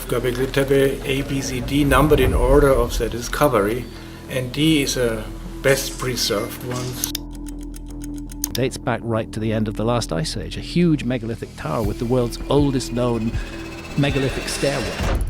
of Go-beck-lee Teh-pay, A, B, C, D, numbered in order of their discovery, and D is a best preserved one. Dates back right to the end of the last ice age, a huge megalithic tower with the world's oldest known megalithic stairway.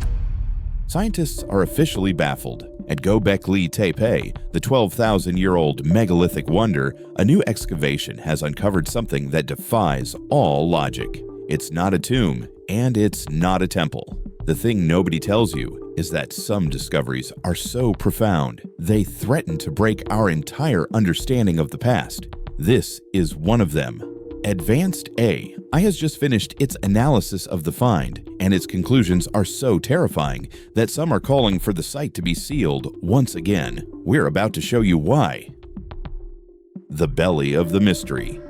Scientists are officially baffled. At Go-beck-lee Teh-pay, the 12,000-year-old megalithic wonder, a new excavation has uncovered something that defies all logic. It's not a tomb, and it's not a temple. The thing nobody tells you is that some discoveries are so profound, they threaten to break our entire understanding of the past. This is one of them. Advanced AI has just finished its analysis of the find, and its conclusions are so terrifying that some are calling for the site to be sealed once again. We're about to show you why. The belly of the mystery.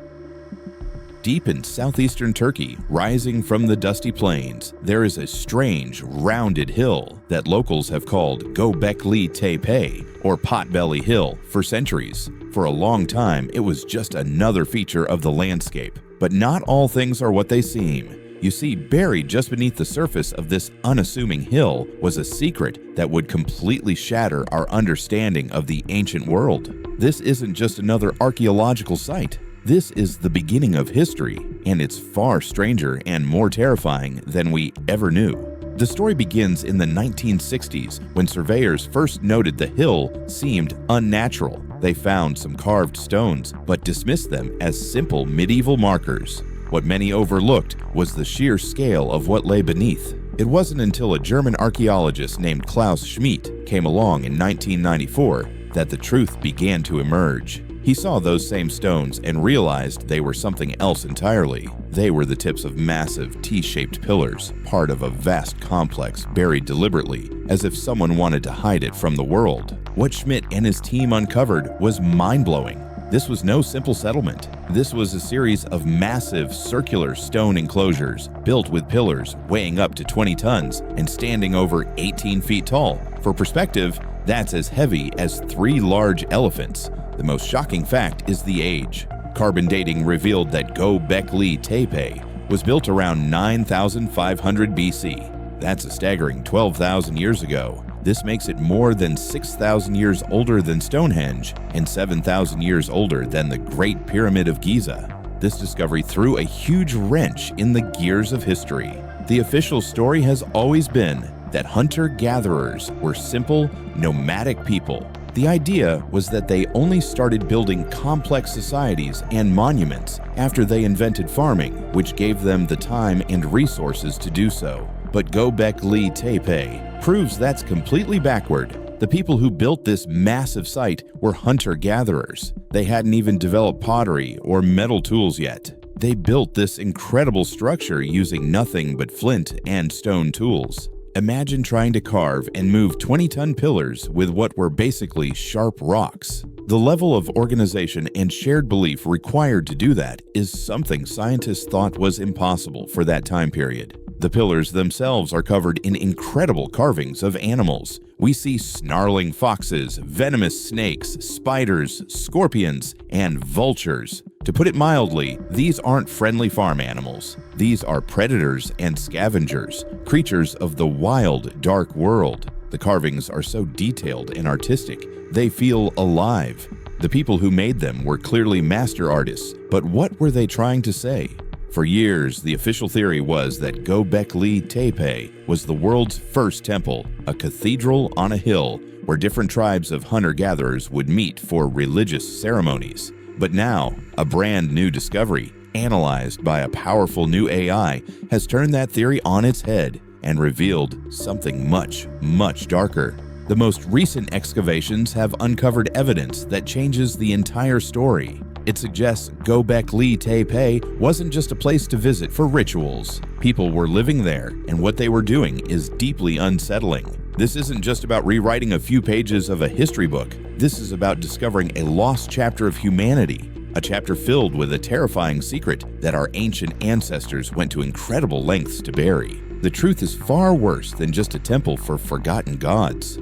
Deep in southeastern Turkey, rising from the dusty plains, there is a strange, rounded hill that locals have called Go-beck-lee Teh-pay, or Potbelly Hill, for centuries. For a long time, it was just another feature of the landscape. But not all things are what they seem. You see, buried just beneath the surface of this unassuming hill was a secret that would completely shatter our understanding of the ancient world. This isn't just another archaeological site. This is the beginning of history, and it's far stranger and more terrifying than we ever knew. The story begins in the 1960s when surveyors first noted the hill seemed unnatural. They found some carved stones, but dismissed them as simple medieval markers. What many overlooked was the sheer scale of what lay beneath. It wasn't until a German archaeologist named Klaus Schmidt came along in 1994 that the truth began to emerge. He saw those same stones and realized they were something else entirely. They were the tips of massive T-shaped pillars, part of a vast complex buried deliberately, as if someone wanted to hide it from the world. What Schmidt and his team uncovered was mind-blowing. This was no simple settlement. This was a series of massive circular stone enclosures, built with pillars weighing up to 20 tons and standing over 18 feet tall. For perspective, that's as heavy as 3 large elephants. The most shocking fact is the age. Carbon dating revealed that Go-beck-lee Teh-pay was built around 9,500 BC. That's a staggering 12,000 years ago. This makes it more than 6,000 years older than Stonehenge and 7,000 years older than the Great Pyramid of Giza. This discovery threw a huge wrench in the gears of history. The official story has always been that hunter-gatherers were simple, nomadic people. The idea was that they only started building complex societies and monuments after they invented farming, which gave them the time and resources to do so. But Go-beck-lee Teh-pay proves that's completely backward. The people who built this massive site were hunter-gatherers. They hadn't even developed pottery or metal tools yet. They built this incredible structure using nothing but flint and stone tools. Imagine trying to carve and move 20-ton pillars with what were basically sharp rocks. The level of organization and shared belief required to do that is something scientists thought was impossible for that time period. The pillars themselves are covered in incredible carvings of animals. We see snarling foxes, venomous snakes, spiders, scorpions, and vultures. To put it mildly, these aren't friendly farm animals. These are predators and scavengers, creatures of the wild, dark world. The carvings are so detailed and artistic, they feel alive. The people who made them were clearly master artists, but what were they trying to say? For years, the official theory was that Go-beck-lee Teh-pay was the world's first temple, a cathedral on a hill where different tribes of hunter-gatherers would meet for religious ceremonies. But now, a brand new discovery, analyzed by a powerful new AI, has turned that theory on its head and revealed something much, much darker. The most recent excavations have uncovered evidence that changes the entire story. It suggests Go-beck-lee Teh-pay wasn't just a place to visit for rituals. People were living there, and what they were doing is deeply unsettling. This isn't just about rewriting a few pages of a history book. This is about discovering a lost chapter of humanity, a chapter filled with a terrifying secret that our ancient ancestors went to incredible lengths to bury. The truth is far worse than just a temple for forgotten gods.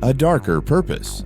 A darker purpose.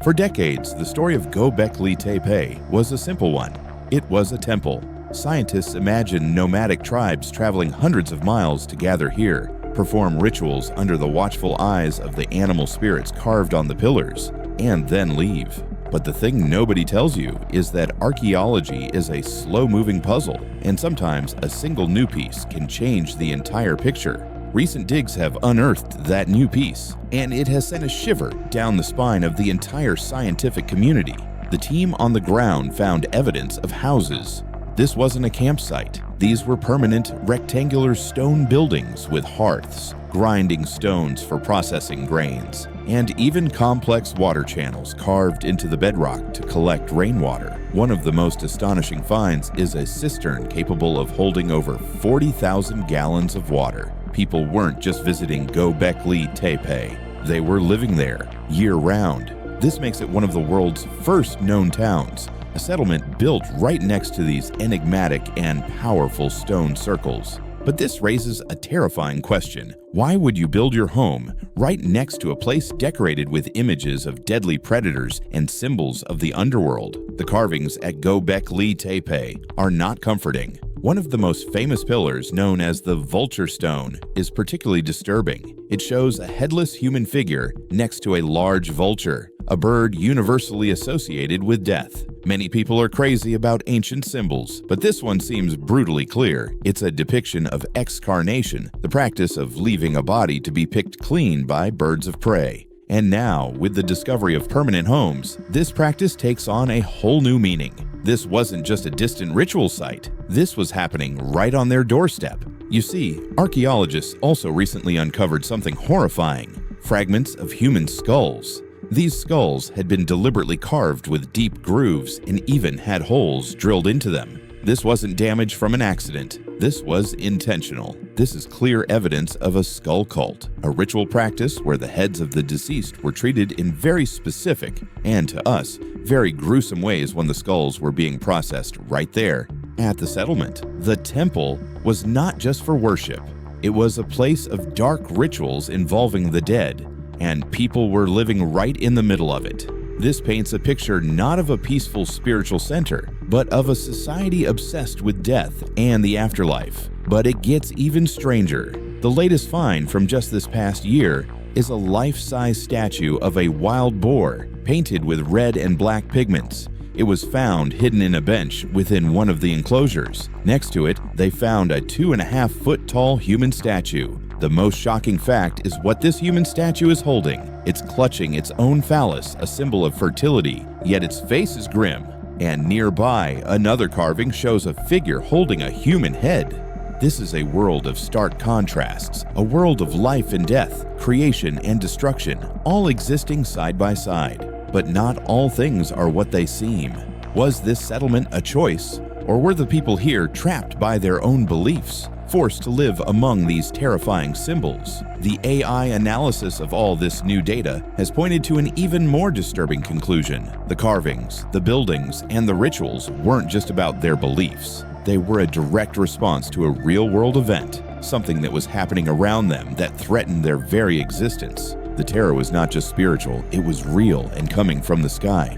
For decades, the story of Go-beck-lee Teh-pay was a simple one. It was a temple. Scientists imagine nomadic tribes traveling hundreds of miles to gather here, perform rituals under the watchful eyes of the animal spirits carved on the pillars, and then leave. But the thing nobody tells you is that archaeology is a slow-moving puzzle, and sometimes a single new piece can change the entire picture. Recent digs have unearthed that new piece, and it has sent a shiver down the spine of the entire scientific community. The team on the ground found evidence of houses. This wasn't a campsite. These were permanent, rectangular stone buildings with hearths, grinding stones for processing grains, and even complex water channels carved into the bedrock to collect rainwater. One of the most astonishing finds is a cistern capable of holding over 40,000 gallons of water. People weren't just visiting Go-beck-lee Teh-pay. They were living there year-round. This makes it one of the world's first known towns, a settlement built right next to these enigmatic and powerful stone circles. But this raises a terrifying question. Why would you build your home right next to a place decorated with images of deadly predators and symbols of the underworld? The carvings at Go-beck-lee Teh-pay are not comforting. One of the most famous pillars, known as the Vulture Stone, is particularly disturbing. It shows a headless human figure next to a large vulture, a bird universally associated with death. Many people are crazy about ancient symbols, but this one seems brutally clear. It's a depiction of excarnation, the practice of leaving a body to be picked clean by birds of prey. And now, with the discovery of permanent homes, this practice takes on a whole new meaning. This wasn't just a distant ritual site. This was happening right on their doorstep. You see, archaeologists also recently uncovered something horrifying: fragments of human skulls. These skulls had been deliberately carved with deep grooves and even had holes drilled into them. This wasn't damage from an accident. This was intentional. This is clear evidence of a skull cult, a ritual practice where the heads of the deceased were treated in very specific, and to us, very gruesome ways when the skulls were being processed right there at the settlement. The temple was not just for worship. It was a place of dark rituals involving the dead, and people were living right in the middle of it. This paints a picture not of a peaceful spiritual center, but of a society obsessed with death and the afterlife. But it gets even stranger. The latest find from just this past year is a life-size statue of a wild boar painted with red and black pigments. It was found hidden in a bench within one of the enclosures. Next to it, they found a 2.5-foot tall human statue. The most shocking fact is what this human statue is holding. It's clutching its own phallus, a symbol of fertility, yet its face is grim. And nearby, another carving shows a figure holding a human head. This is a world of stark contrasts, a world of life and death, creation and destruction, all existing side by side. But not all things are what they seem. Was this settlement a choice, or were the people here trapped by their own beliefs, forced to live among these terrifying symbols? The AI analysis of all this new data has pointed to an even more disturbing conclusion. The carvings, the buildings, and the rituals weren't just about their beliefs. They were a direct response to a real-world event, something that was happening around them that threatened their very existence. The terror was not just spiritual, it was real and coming from the sky.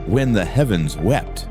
When the heavens wept.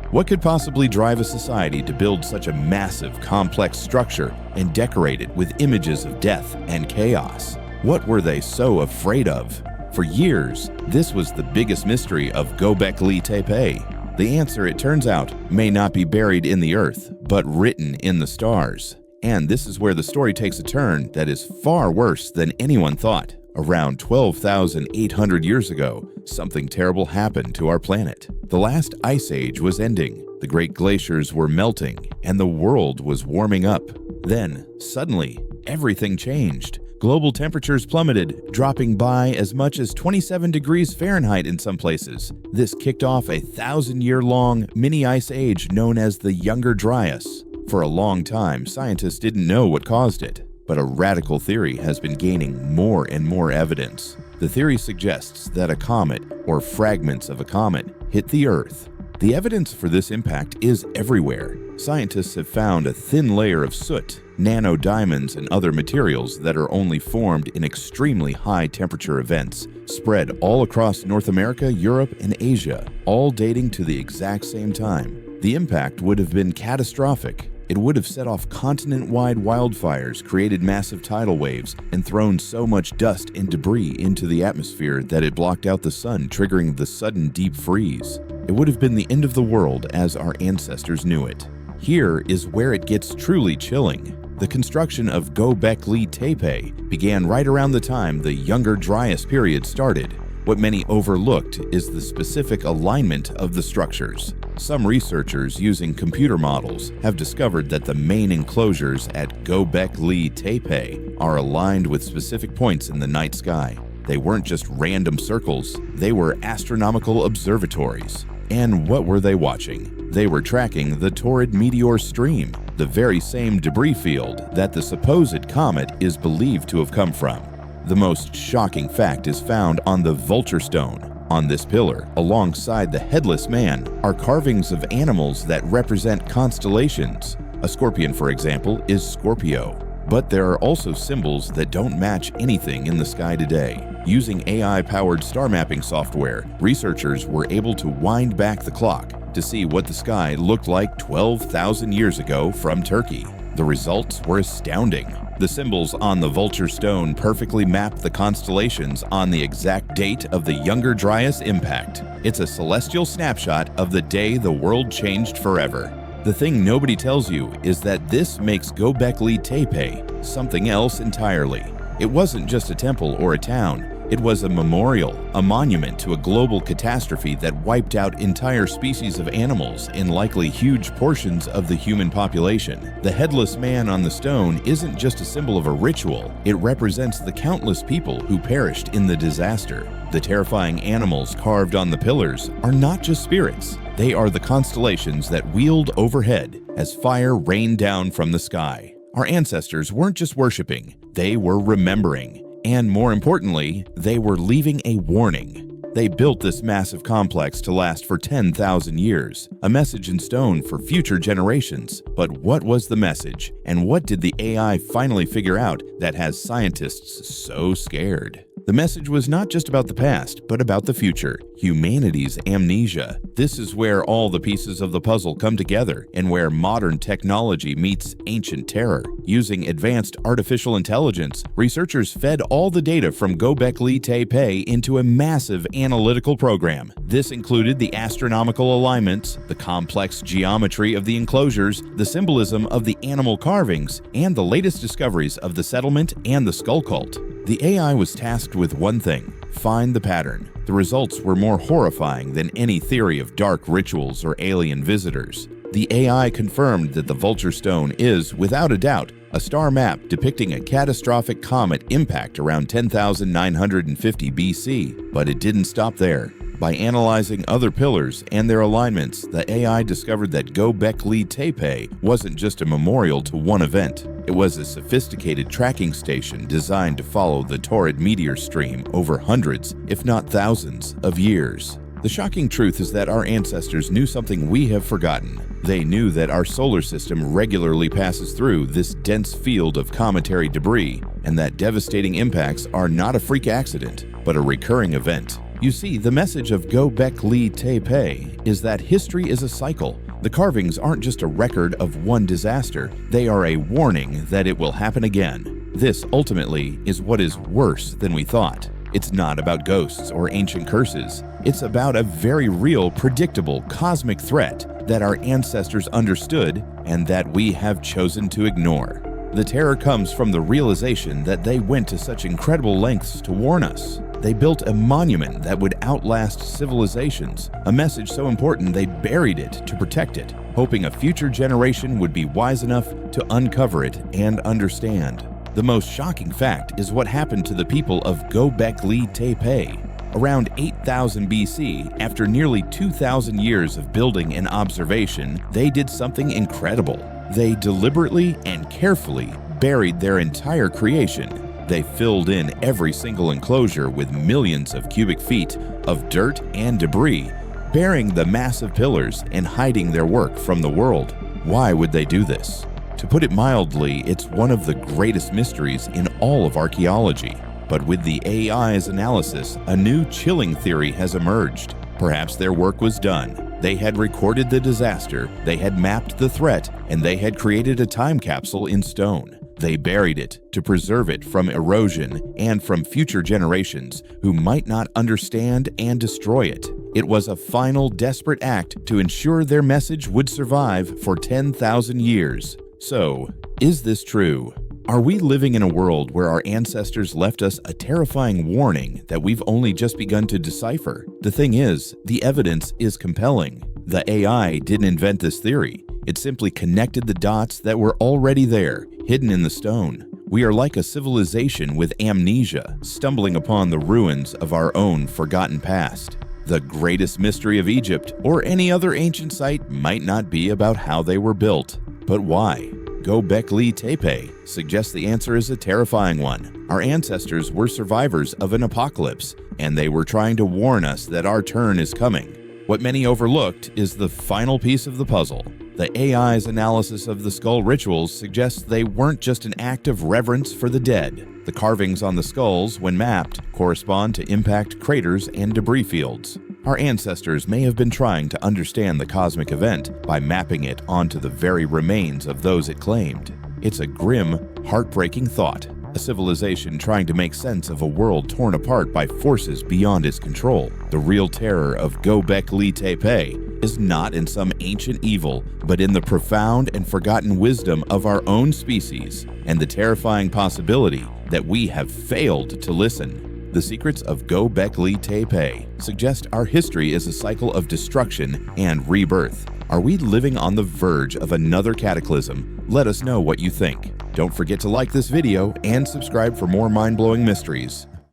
What could possibly drive a society to build such a massive, complex structure and decorate it with images of death and chaos? What were they so afraid of? For years, this was the biggest mystery of Go-beck-lee Teh-pay. The answer, it turns out, may not be buried in the earth, but written in the stars. And this is where the story takes a turn that is far worse than anyone thought. Around 12,800 years ago, something terrible happened to our planet. The last ice age was ending, the great glaciers were melting, and the world was warming up. Then, suddenly, everything changed. Global temperatures plummeted, dropping by as much as 27 degrees Fahrenheit in some places. This kicked off a 1,000-year-long mini-ice age known as the Younger Dryas. For a long time, scientists didn't know what caused it. But a radical theory has been gaining more and more evidence. The theory suggests that a comet, or fragments of a comet, hit the Earth. The evidence for this impact is everywhere. Scientists have found a thin layer of soot, nanodiamonds, and other materials that are only formed in extremely high temperature events, spread all across North America, Europe, and Asia, all dating to the exact same time. The impact would have been catastrophic. It would have set off continent-wide wildfires, created massive tidal waves, and thrown so much dust and debris into the atmosphere that it blocked out the sun, triggering the sudden deep freeze. It would have been the end of the world as our ancestors knew it. Here is where it gets truly chilling. The construction of Go-beck-lee Teh-pay began right around the time the Younger Dryas period started. What many overlooked is the specific alignment of the structures. Some researchers using computer models have discovered that the main enclosures at Go-beck-lee Teh-pay are aligned with specific points in the night sky. They weren't just random circles, they were astronomical observatories. And what were they watching? They were tracking the torrid meteor stream, the very same debris field that the supposed comet is believed to have come from. The most shocking fact is found on the vulture stone. On this pillar, alongside the headless man, are carvings of animals that represent constellations. A scorpion, for example, is Scorpio. But there are also symbols that don't match anything in the sky today. Using AI-powered star mapping software, researchers were able to wind back the clock to see what the sky looked like 12,000 years ago from Turkey. The results were astounding. The symbols on the vulture stone perfectly map the constellations on the exact date of the Younger Dryas impact. It's a celestial snapshot of the day the world changed forever. The thing nobody tells you is that this makes Go-beck-lee Teh-pay something else entirely. It wasn't just a temple or a town. It was a memorial, a monument to a global catastrophe that wiped out entire species of animals and likely huge portions of the human population. The headless man on the stone isn't just a symbol of a ritual, it represents the countless people who perished in the disaster. The terrifying animals carved on the pillars are not just spirits, they are the constellations that wheeled overhead as fire rained down from the sky. Our ancestors weren't just worshiping, they were remembering. And more importantly, they were leaving a warning. They built this massive complex to last for 10,000 years, a message in stone for future generations. But what was the message? And what did the AI finally figure out that has scientists so scared? The message was not just about the past, but about the future, humanity's amnesia. This is where all the pieces of the puzzle come together and where modern technology meets ancient terror. Using advanced artificial intelligence, researchers fed all the data from Go-beck-lee Teh-pay into a massive analytical program. This included the astronomical alignments, the complex geometry of the enclosures, the symbolism of the animal carvings, and the latest discoveries of the settlement and the skull cult. The AI was tasked with one thing: find the pattern. The results were more horrifying than any theory of dark rituals or alien visitors. The AI confirmed that the vulture stone is, without a doubt, a star map depicting a catastrophic comet impact around 10,950 BC. But it didn't stop there. By analyzing other pillars and their alignments, the AI discovered that Go-beck-lee Teh-pay wasn't just a memorial to one event. It was a sophisticated tracking station designed to follow the torrid meteor stream over hundreds, if not thousands, of years. The shocking truth is that our ancestors knew something we have forgotten. They knew that our solar system regularly passes through this dense field of cometary debris, and that devastating impacts are not a freak accident, but a recurring event. You see, the message of Go-beck-lee Teh-pay is that history is a cycle. The carvings aren't just a record of one disaster, they are a warning that it will happen again. This, ultimately, is what is worse than we thought. It's not about ghosts or ancient curses. It's about a very real, predictable, cosmic threat that our ancestors understood and that we have chosen to ignore. The terror comes from the realization that they went to such incredible lengths to warn us. They built a monument that would outlast civilizations, a message so important they buried it to protect it, hoping a future generation would be wise enough to uncover it and understand. The most shocking fact is what happened to the people of Go-beck-lee Teh-pay. Around 8000 BC, after nearly 2,000 years of building and observation, they did something incredible. They deliberately and carefully buried their entire creation. They filled in every single enclosure with millions of cubic feet of dirt and debris, burying the massive pillars and hiding their work from the world. Why would they do this? To put it mildly, it's one of the greatest mysteries in all of archaeology. But with the AI's analysis, a new chilling theory has emerged. Perhaps their work was done. They had recorded the disaster, they had mapped the threat, and they had created a time capsule in stone. They buried it to preserve it from erosion and from future generations who might not understand and destroy it. It was a final desperate act to ensure their message would survive for 10,000 years. So, is this true? Are we living in a world where our ancestors left us a terrifying warning that we've only just begun to decipher? The thing is, the evidence is compelling. The AI didn't invent this theory. It simply connected the dots that were already there, hidden in the stone. We are like a civilization with amnesia, stumbling upon the ruins of our own forgotten past. The greatest mystery of Egypt or any other ancient site might not be about how they were built, but why? Go-beck-lee Teh-pay suggests the answer is a terrifying one. Our ancestors were survivors of an apocalypse, and they were trying to warn us that our turn is coming. What many overlooked is the final piece of the puzzle. The AI's analysis of the skull rituals suggests they weren't just an act of reverence for the dead. The carvings on the skulls, when mapped, correspond to impact craters and debris fields. Our ancestors may have been trying to understand the cosmic event by mapping it onto the very remains of those it claimed. It's a grim, heartbreaking thought. A civilization trying to make sense of a world torn apart by forces beyond its control. The real terror of Go-beck-lee Teh-pay is not in some ancient evil, but in the profound and forgotten wisdom of our own species and the terrifying possibility that we have failed to listen. The secrets of Go-beck-lee Teh-pay suggest our history is a cycle of destruction and rebirth. Are we living on the verge of another cataclysm? Let us know what you think. Don't forget to like this video and subscribe for more mind-blowing mysteries.